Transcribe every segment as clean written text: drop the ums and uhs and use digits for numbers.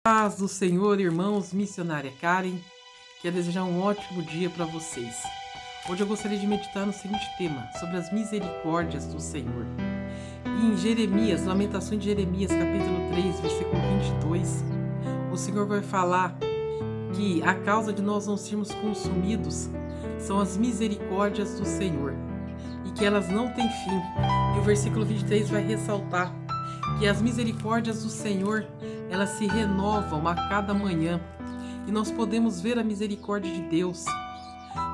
Paz do Senhor, irmãos, missionária Karen, quero desejar um ótimo dia para vocês. Hoje eu gostaria de meditar no seguinte tema, sobre as misericórdias do Senhor. E em Jeremias, Lamentações de Jeremias, capítulo 3, versículo 22, o Senhor vai falar que a causa de nós não sermos consumidos são as misericórdias do Senhor e que elas não têm fim. E o versículo 23 vai ressaltar que as misericórdias do Senhor, elas se renovam a cada manhã, e nós podemos ver a misericórdia de Deus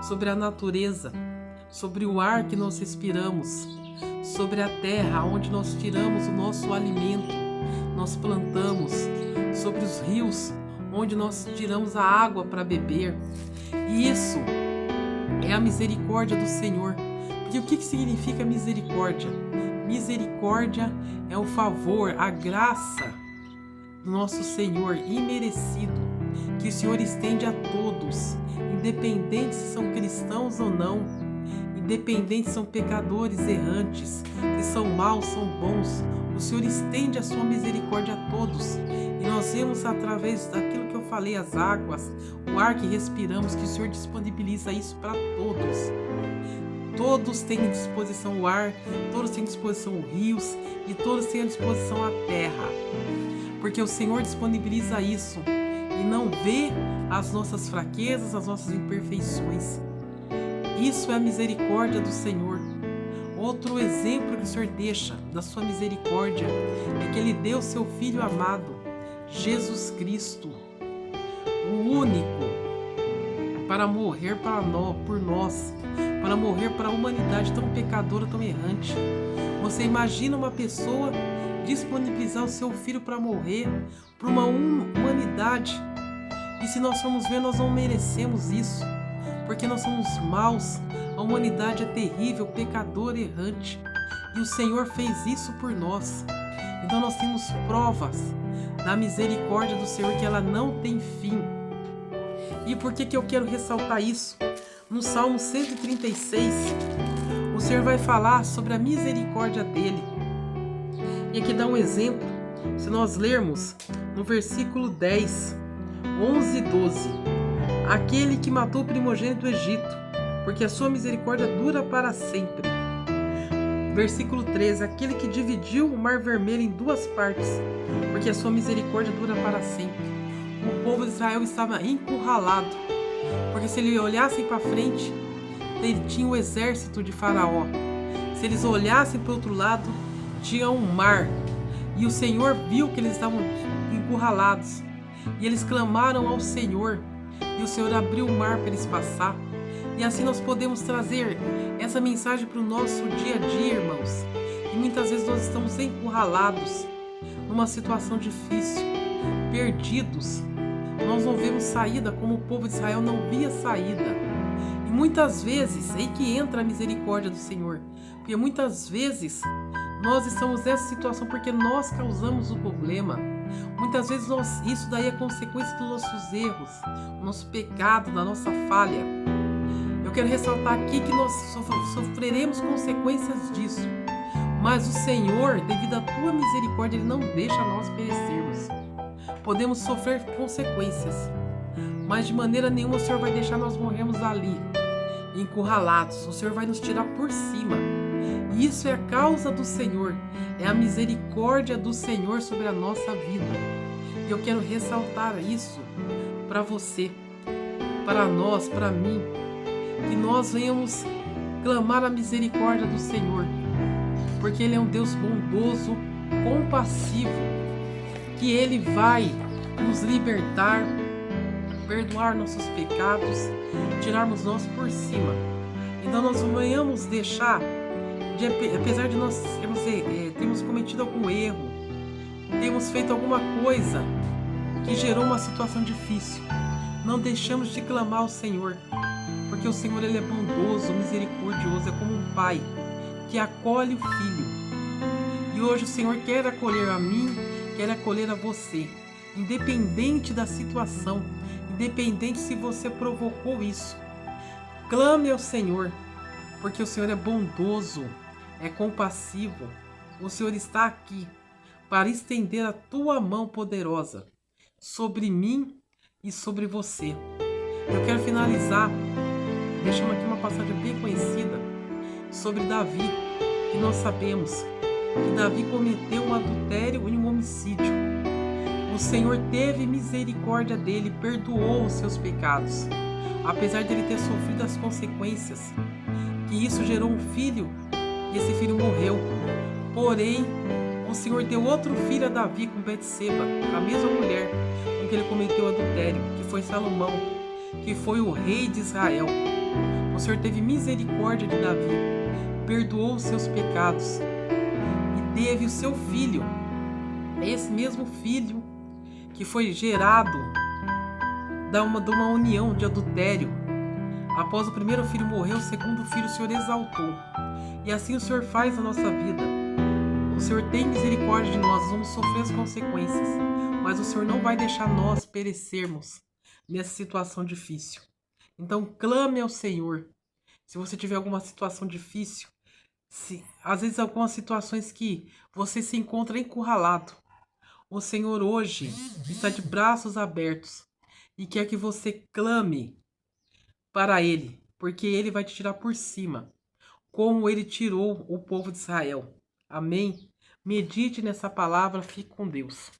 sobre a natureza, sobre o ar que nós respiramos, sobre a terra onde nós tiramos o nosso alimento, nós plantamos, sobre os rios onde nós tiramos a água para beber. E isso é a misericórdia do Senhor. Porque o que significa misericórdia? Misericórdia é o favor, a graça do nosso Senhor imerecido, que o Senhor estende a todos, independente se são cristãos ou não, independente se são pecadores errantes, se são maus, são bons, o Senhor estende a sua misericórdia a todos. E nós vemos através daquilo que eu falei, as águas, o ar que respiramos, que o Senhor disponibiliza isso para todos. Todos têm à disposição o ar, todos têm à disposição os rios e todos têm à disposição a terra. Porque o Senhor disponibiliza isso e não vê as nossas fraquezas, as nossas imperfeições. Isso é a misericórdia do Senhor. Outro exemplo que o Senhor deixa da sua misericórdia é que Ele deu seu Filho amado, Jesus Cristo, o único, para morrer por nós, para morrer para a humanidade tão pecadora, tão errante. Você imagina uma pessoa disponibilizar o seu filho para morrer por uma humanidade? E se nós formos ver, nós não merecemos isso, porque nós somos maus, a humanidade é terrível, pecadora, errante, e o Senhor fez isso por nós. Então nós temos provas da misericórdia do Senhor, que ela não tem fim. E por que eu quero ressaltar isso? No Salmo 136, o Senhor vai falar sobre a misericórdia dele. E aqui dá um exemplo, se nós lermos no versículo 10, 11 e 12. Aquele que matou o primogênito do Egito, porque a sua misericórdia dura para sempre. Versículo 13, aquele que dividiu o mar vermelho em duas partes, porque a sua misericórdia dura para sempre. O povo de Israel estava encurralado, porque se eles olhassem para frente, ele tinha o exército de Faraó. Se eles olhassem para o outro lado, tinha um mar. E o Senhor viu que eles estavam encurralados. E eles clamaram ao Senhor. E o Senhor abriu o mar para eles passar. E assim nós podemos trazer essa mensagem para o nosso dia a dia, irmãos. E muitas vezes nós estamos encurralados, numa situação difícil, perdidos. Nós não vemos saída, como o povo de Israel não via saída. E muitas vezes é aí que entra a misericórdia do Senhor. Porque muitas vezes nós estamos nessa situação porque nós causamos o problema. Muitas vezes isso daí é consequência dos nossos erros, do nosso pecado, da nossa falha. Eu quero ressaltar aqui que nós sofreremos consequências disso. Mas o Senhor, devido à tua misericórdia, Ele não deixa nós perecermos. Podemos sofrer consequências, mas de maneira nenhuma o Senhor vai deixar nós morrermos ali, encurralados. O Senhor vai nos tirar por cima. E isso é a causa do Senhor, é a misericórdia do Senhor sobre a nossa vida. E eu quero ressaltar isso para você, para nós, para mim, que nós venhamos clamar a misericórdia do Senhor, porque Ele é um Deus bondoso, compassivo, que Ele vai nos libertar, perdoar nossos pecados, tirarmos nós por cima. Então nós não venhamos deixar, apesar de nós termos cometido algum erro, termos feito alguma coisa que gerou uma situação difícil, não deixamos de clamar ao Senhor, porque o Senhor Ele é bondoso, misericordioso, é como um pai que acolhe o filho. E hoje o Senhor quer acolher a mim, quer acolher a você, independente da situação, independente se você provocou isso. Clame ao Senhor, porque o Senhor é bondoso, é compassivo. O Senhor está aqui para estender a tua mão poderosa sobre mim e sobre você. Eu quero finalizar deixando aqui uma passagem bem conhecida sobre Davi, que nós sabemos que Davi cometeu um adultério e um homicídio. O Senhor teve misericórdia dele, perdoou os seus pecados, apesar de ele ter sofrido as consequências, que isso gerou um filho e esse filho morreu. Porém, o Senhor deu outro filho a Davi com Betseba, a mesma mulher com que ele cometeu adultério, que foi Salomão, que foi o rei de Israel. O Senhor teve misericórdia de Davi, perdoou os seus pecados e teve o seu filho, esse mesmo filho que foi gerado de uma união de adultério. Após o primeiro filho morrer, o segundo filho o Senhor exaltou. E assim o Senhor faz na nossa vida. O Senhor tem misericórdia de nós, vamos sofrer as consequências, mas o Senhor não vai deixar nós perecermos nessa situação difícil. Então clame ao Senhor. Se você tiver alguma situação difícil, às vezes algumas situações que você se encontra encurralado, o Senhor hoje está de braços abertos e quer que você clame para Ele, porque Ele vai te tirar por cima, como Ele tirou o povo de Israel. Amém? Medite nessa palavra, fique com Deus.